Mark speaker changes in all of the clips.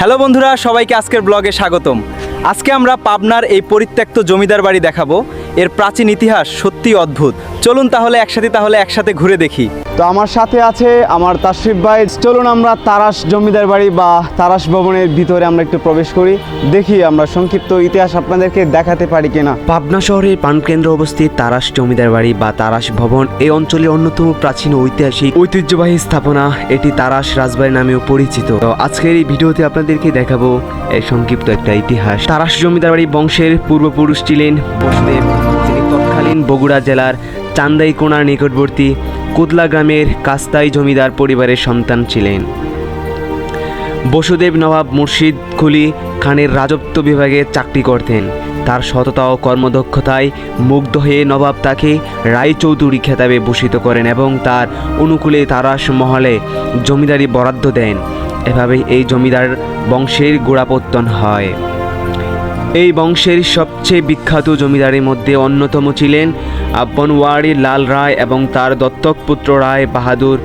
Speaker 1: Hello বন্ধুরা, সবাইকে আজকের ব্লগে স্বাগতম। আজকে আমরা পাবনার এই পরিত্যক্ত জমিদার বাড়ি দেখাবো। এর প্রাচীন ইতিহাস সত্যি অদ্ভুত। চলুন তাহলে একসাথে ঘুরে দেখি।
Speaker 2: তো আমার সাথে আছে আমার তাশরিফ ভাই। চলুন আমরা তারাশ জমিদার বাড়ি বা তারাশ ভবনের ভিতরে আমরা একটু প্রবেশ করি, দেখি আমরা সংক্ষিপ্ত ইতিহাস আপনাদেরকে দেখাতে পারি কিনা।
Speaker 3: পাবনা শহরের প্রাণকেন্দ্রে অবস্থিত তারাশ জমিদার বাড়ি বা তারাশ ভবন এই অঞ্চলের অন্যতম প্রাচীন ঐতিহাসিক ঐতিহ্যবাহী স্থাপনা। এটি তারাশ রাজবাড়ি নামেও পরিচিত। তো আজকের এই ভিডিওতে আপনাদেরকে দেখাবো এই সংক্ষিপ্ত একটা ইতিহাস। তারাশ জমিদার বাড়ি বংশের পূর্বপুরুষ ছিলেন বসুদেব, যিনি তৎকালীন বগুড়া জেলার চান্দাইকোনার নিকটবর্তী কুদলা গ্রামের কাস্তাই জমিদার পরিবারের সন্তান ছিলেন। বসুদেব নবাব মুর্শিদ কুলি খানের রাজত্ব বিভাগে চাকরি করতেন। তার সততা ও কর্মদক্ষতায় মুগ্ধ হয়ে নবাব তাকে রায়চৌধুরী খেতাবে ভূষিত করেন এবং তার অনুকূলে তারাশ মহলে জমিদারি বরাদ্দ দেন। এভাবেই এই জমিদার বংশের গোড়াপত্তন হয়। এই বংশের সবচেয়ে বিখ্যাত জমিদারের মধ্যে অন্যতম ছিলেন বনওয়ারি লাল রায় এবং তার দত্তক পুত্র রায় বাহাদুর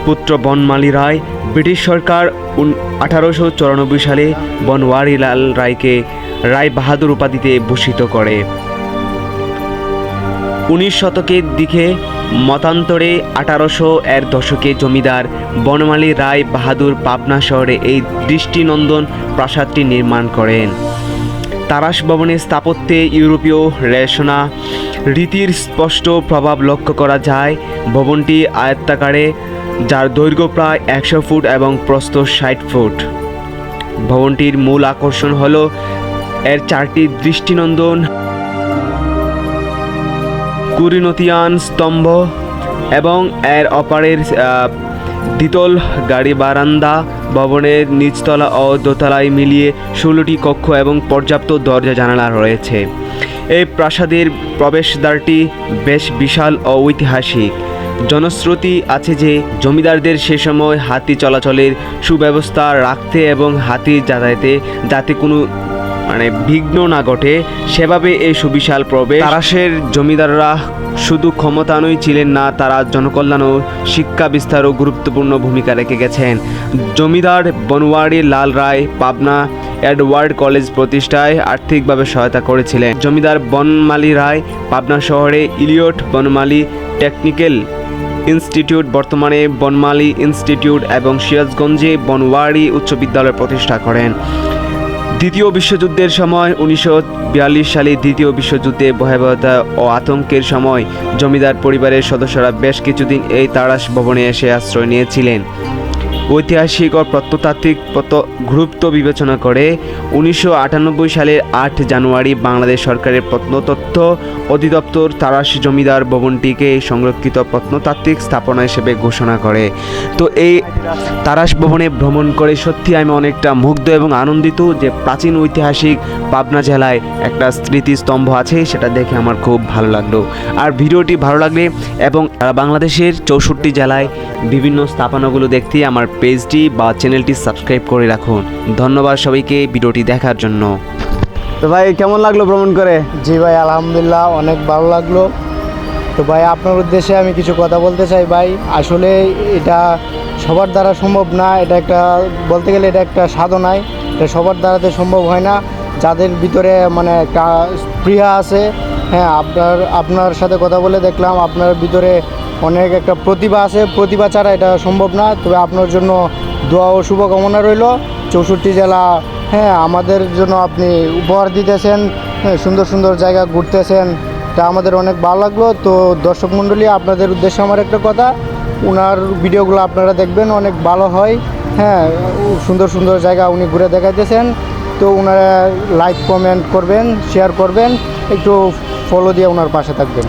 Speaker 3: পুত্র বনমালী রায়। ব্রিটিশ সরকার 1894 সালে বনওয়ারি লাল রায়কে রায় বাহাদুর উপাধিতে ভূষিত করে। 19 শতকের দিকে মতান্তরে 1800 এর দশকে জমিদার বনমালী রায় বাহাদুর পাবনা শহরে এই দৃষ্টিনন্দন প্রাসাদটি নির্মাণ করেন। তারাশ ভবনের স্থাপত্যে ইউরোপীয় রেশনা রীতির স্পষ্ট প্রভাব লক্ষ্য করা যায়। ভবনটি আয়তাকারে, যার দৈর্ঘ্য প্রায় 100 ফুট এবং প্রস্থ 60 ফুট। ভবনটির মূল আকর্ষণ হল এর 4টি দৃষ্টিনন্দন কুরিনতিয়ান স্তম্ভ এবং এর অপারের দ্বিতল গাড়ি বারান্দা। ভবনের নিচতলা ও দোতলায় মিলিয়ে 16টি কক্ষ এবং পর্যাপ্ত দরজা জানালা রয়েছে। এই প্রাসাদের প্রবেশদ্বারটি বেশ বিশাল ও ঐতিহাসিক। জনশ্রুতি আছে যে জমিদারদের সে সময় হাতি চলাচলের সুব্যবস্থা রাখতে এবং হাতি যাতায়াতে যাতে কোনো বিঘ্ন না ঘটে, সেভাবে এই সুবিশাল প্রবেশ। তারাশের জমিদাররা শুধু ক্ষমতানই ছিলেন না, তারা জনকল্যাণ ও শিক্ষা বিস্তারও গুরুত্বপূর্ণ ভূমিকা রেখে গেছেন। জমিদার বনওয়ারি লাল রায় পাবনা এডওয়ার্ড কলেজ প্রতিষ্ঠায় আর্থিকভাবে সহায়তা করেছিলেন। জমিদার বনমালী রায় পাবনা শহরে ইলিয়ট বনমালী টেকনিক্যাল ইনস্টিটিউট, বর্তমানে বনমালী ইনস্টিটিউট, এবং সিরাজগঞ্জে বনওয়ারি উচ্চ বিদ্যালয় প্রতিষ্ঠা করেন। দ্বিতীয় বিশ্বযুদ্ধের সময় 1942 সালে দ্বিতীয় বিশ্বযুদ্ধে ভয়াবহতা ও আতঙ্কের সময় জমিদার পরিবারের সদস্যরা বেশ কিছুদিন এই তারাশ ভবনে এসে আশ্রয় নিয়েছিলেন। ঐতিহাসিক ও প্রত্নতাত্ত্বিক গুরুত্ব বিবেচনা করে 1998 সালের 8 জানুয়ারি বাংলাদেশ সরকারের প্রত্নতত্ত্ব অধিদপ্তর তারাশ জমিদার ভবনটিকে সংরক্ষিত প্রত্নতাত্ত্বিক স্থাপনা হিসেবে ঘোষণা করে। তো এই তারাশ ভবনে ভ্রমণ করে সত্যি আমি অনেকটা মুগ্ধ এবং আনন্দিত যে প্রাচীন ঐতিহাসিক পাবনা জেলায় একটা স্মৃতিস্তম্ভ আছে, সেটা দেখে আমার খুব ভালো লাগলো। আর ভিডিওটি ভালো লাগলে এবং বাংলাদেশের 64 জেলায় বিভিন্ন স্থাপনাগুলো দেখতে আমার পেজটি বা চ্যানেলটি সাবস্ক্রাইব করে রাখুন। ধন্যবাদ সবাইকে ভিডিওটি দেখার জন্য।
Speaker 2: তো ভাই কেমন লাগলো ভ্রমণ করে?
Speaker 4: জি ভাই, আলহামদুলিল্লাহ অনেক ভালো লাগলো। তো ভাই আপনার উদ্দেশ্যে আমি কিছু কথা বলতে চাই ভাই। আসলে এটা সবার দ্বারা সম্ভব না, এটা একটা বলতে গেলে এটা একটা সাধনায়, এটা সবার দ্বারাতে সম্ভব হয় না। যাদের ভিতরে একটা স্পৃহা আছে, হ্যাঁ, আপনার সাথে কথা বলে দেখলাম আপনার ভিতরে অনেক একটা প্রতিভা আছে, প্রতিভা ছাড়া এটা সম্ভব না। তবে আপনার জন্য দোয়া ও শুভকামনা রইল। 64 জেলা, হ্যাঁ, আমাদের জন্য আপনি উপহার দিতেছেন, হ্যাঁ, সুন্দর সুন্দর জায়গা ঘুরতেছেন, তা আমাদের অনেক ভালো লাগলো। তো দর্শক মণ্ডলী, আপনাদের উদ্দেশ্যে আমার একটা কথা, ওনার ভিডিওগুলো আপনারা দেখবেন, অনেক ভালো হয়, হ্যাঁ, সুন্দর সুন্দর জায়গা উনি ঘুরে দেখাইতেছেন। তো ওনারা লাইক কমেন্ট করবেন, শেয়ার করবেন, একটু ফলো দিয়ে ওনার পাশে থাকবেন।